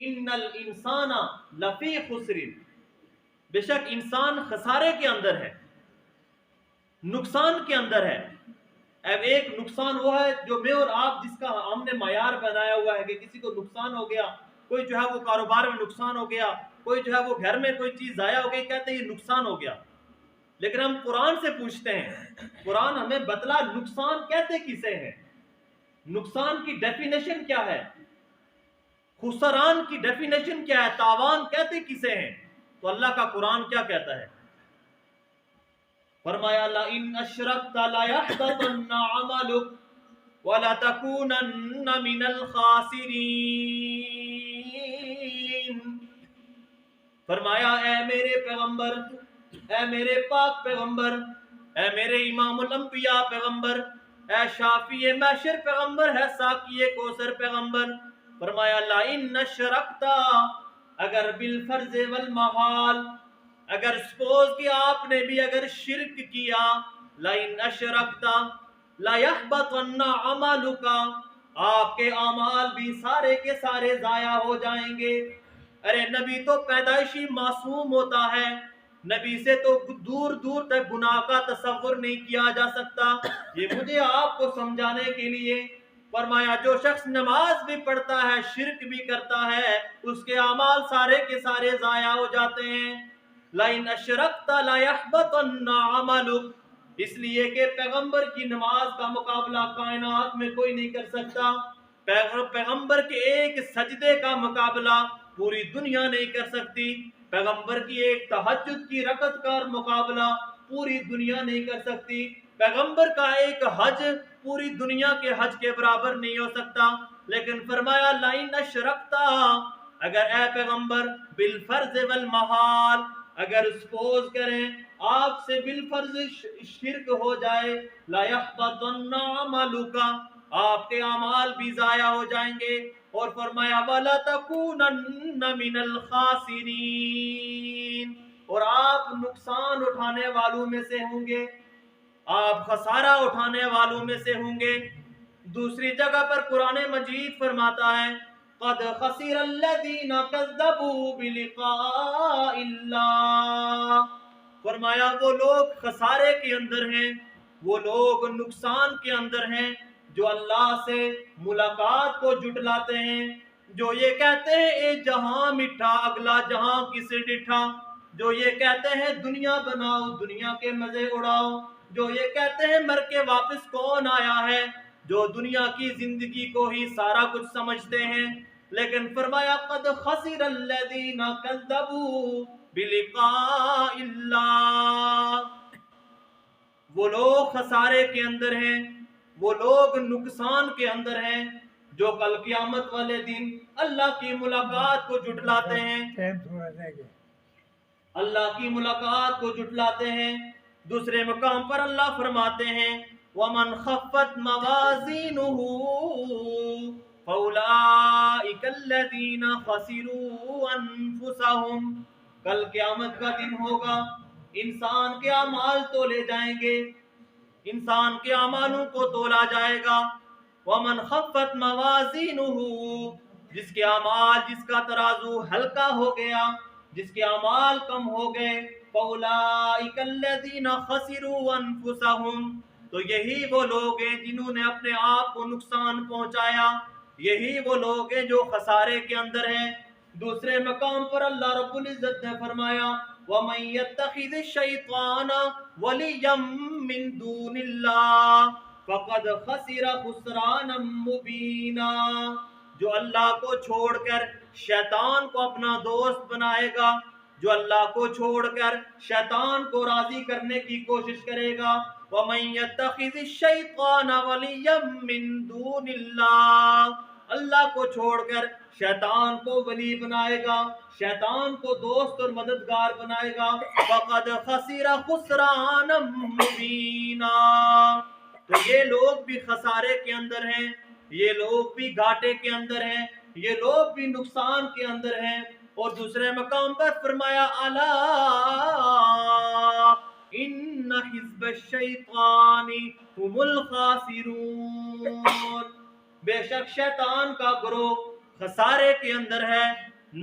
ان الانسان لفی خسر، بے شک انسان خسارے کے اندر ہے، نقصان کے اندر ہے۔ اب ایک نقصان وہ ہے جو میں اور آپ جس کا ہم نے معیار بنایا ہوا ہے کہ کسی کو نقصان ہو گیا، کوئی جو ہے وہ کاروبار میں نقصان ہو گیا، کوئی جو ہے وہ گھر میں کوئی چیز ضائع ہو گئی، کہتے ہیں یہ نقصان ہو گیا۔ لیکن ہم قرآن سے پوچھتے ہیں، قرآن ہمیں بتلا نقصان کہتے کسے ہیں، نقصان کی ڈیفینیشن کیا ہے، خسران کی ڈیفینیشن کیا ہے، تاوان کہتے کسے ہیں؟ تو اللہ کا قرآن کیا کہتا ہے؟ فرمایا لئن اشرکت لیحبطن عملک ولتکونن من الخاسرین۔ فرمایا اے میرے پیغمبر، اے میرے پاک پیغمبر، اے میرے امام الانبیاء پیغمبر، اے شافی محشر پیغمبر، ہے ساقی کوثر پیغمبر، فرمایا لئن اشرکت، اگر بالفرض والمحال، اگر سپوز کہ آپ نے بھی اگر شرک کیا، لئن اشرکت لیحبطن عملک، آپ کے اعمال بھی سارے کے سارے ضائع ہو جائیں گے۔ ارے نبی تو پیدائشی معصوم ہوتا ہے، نبی سے تو دور دور تک گناہ کا تصور نہیں کیا جا سکتا۔ یہ مجھے آپ کو سمجھانے کے لیے فرمایا جو شخص نماز بھی پڑھتا ہے، شرک بھی کرتا ہے، اس کے اعمال سارے کے سارے ضائع ہو جاتے ہیں۔ لَإِنْ أَشْرَكْتَ لَيَحْبَطَنَّ عَمَلُكَ، اس لیے کہ پیغمبر کی نماز کا مقابلہ کائنات میں کوئی نہیں کر سکتا، پیغمبر کے ایک سجدے کا مقابلہ پوری دنیا نہیں کر سکتی، پیغمبر کی ایک تہجد کی رکعت کا مقابلہ پوری دنیا نہیں کر سکتی، پیغمبر کا ایک حج پوری دنیا کے حج کے برابر نہیں ہو سکتا۔ لیکن فرمایا لَإِنْ أَشْرَكْتَ، اگر اے پیغمبر بالفرض والمحال، اگر سپوز کریں آپ سے بالفرض شرک ہو جائے، لَيَحْبَطَنَّ عَمَلُكَ، آپ کے اعمال بھی ضائع ہو جائیں گے، اور فرمایا وَلَتَكُونَنَّ مِنَ الْخَاسِرِينَ، اور آپ نقصان اٹھانے والوں میں سے ہوں گے، آپ خسارہ اٹھانے والوں میں سے ہوں گے۔ دوسری جگہ پر قرآن مجید فرماتا ہے قَدْ خَسِرَ الَّذِينَ كَذَّبُوا بِلِقَاءِ اللَّهِ، فرمایا وہ لوگ خسارے کے اندر ہیں، وہ لوگ نقصان کے اندر ہیں جو اللہ سے ملاقات کو جھٹلاتے ہیں، جو یہ کہتے ہیں اے جہاں مٹھا اگلا جہاں کسے ڈٹھا، جو یہ کہتے ہیں دنیا بناؤ دنیا کے مزے اڑاؤ، جو یہ کہتے ہیں مر کے واپس کون آیا ہے، جو دنیا کی زندگی کو ہی سارا کچھ سمجھتے ہیں۔ لیکن فرمایا قد خسر الذین کذبوا بلقاء اللہ، وہ لوگ خسارے کے اندر ہیں، وہ لوگ نقصان کے اندر ہیں جو کل قیامت والے دن اللہ کی ملاقات کو جھٹلاتے ہیں، اللہ کی ملاقات کو جھٹلاتے ہیں۔ دوسرے مقام پر اللہ فرماتے ہیں وَمَنْ خَفَّتْ مَوَازِينُهُ فَأُولَئِكَ الَّذِينَ خَسِرُوا أَنفُسَهُمْ، کل قیامت کا دن ہوگا، انسان کے اعمال تولے جائیں گے، انسان کے اعمالوں کو تولا جائے گا۔ وَمَنْ خَفَّتْ مَوَازِينُهُ، جس کے اعمال، جس کا ترازو ہلکا ہو گیا، جس کے اعمال کم ہو گئے، فَأُولَئِكَ الَّذِينَ خَسِرُوا أَنفُسَهُمْ، تو یہی وہ لوگ ہیں جنہوں نے اپنے آپ کو نقصان پہنچایا، یہی وہ لوگ ہیں جو خسارے کے اندر ہیں۔ دوسرے مقام پر اللہ رب العزت نے فرمایا وَمَن يَتَّخِذِ الشَّيْطَانَ وَلِيًّا مِّن دُونِ اللَّهِ فَقَدْ خَسِرَ خُسْرَانًا مُّبِينًا، جو اللہ کو چھوڑ کر شیطان کو اپنا دوست بنائے گا، جو اللہ کو چھوڑ کر شیطان کو راضی کرنے کی کوشش کرے گا، وَمَن يَتَّخِذِ الشَّيْطَانَ وَلِيًّا مِّن دُونِ اللَّهِ، اللہ کو چھوڑ کر شیطان کو ولی بنائے گا، شیطان کو دوست اور مددگار بنائے گا، فَقَدْ خَسِرَ خُسْرَانًا مُّبِينًا، تو یہ لوگ بھی خسارے کے اندر ہیں، یہ لوگ بھی گھاٹے کے اندر ہیں، یہ لوگ بھی نقصان کے اندر ہیں۔ اور دوسرے مقام پر فرمایا الا ان حزب الشیطان هم الخاسرون، بے شک شیطان کا گروہ خسارے کے اندر ہے،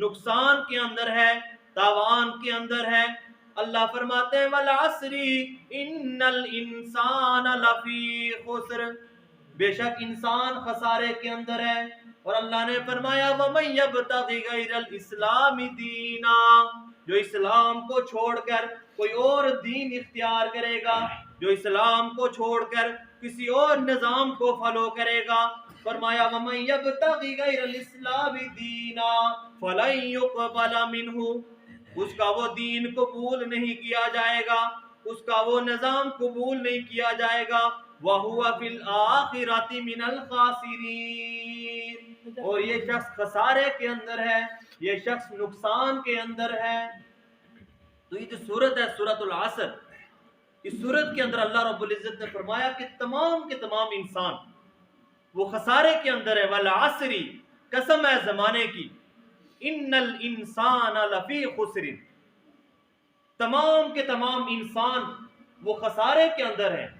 نقصان کے اندر ہے، تاوان کے اندر ہے۔ اللہ فرماتے ہیں والعصر ان الانسان لفی خسر، بے شک انسان خسارے کے اندر ہے۔ اور اللہ نے فرمایا وَمَن يَبْتَغِ غَيْرَ الْإِسْلَامِ دِينًا، جو اسلام کو چھوڑ کر کوئی اور دین اختیار کرے گا، جو اسلام کو چھوڑ کر کسی اور نظام کو فالو کرے گا، فرمایا وَمَن يَبْتَغِ غَيْرَ الْإِسْلَامِ دِينًا فَلَن يُقْبَلَ مِنْهُ، اس کا وہ دین قبول نہیں کیا جائے گا، اس کا وہ نظام قبول نہیں کیا جائے گا، وَهُوَ فِي الْآخِرَةِ مِنَ الْخَاسِرِينَ، اور یہ شخص خسارے کے اندر ہے، یہ شخص نقصان کے اندر ہے۔ تو یہ جو سورت ہے سورۃ العصر، اس سورت کے اندر اللہ رب العزت نے فرمایا کہ تمام کے تمام انسان وہ خسارے کے اندر ہے۔ والعصر، قسم ہے زمانے کی، ان الانسان لفی خسر، تمام کے تمام انسان وہ خسارے کے اندر ہیں۔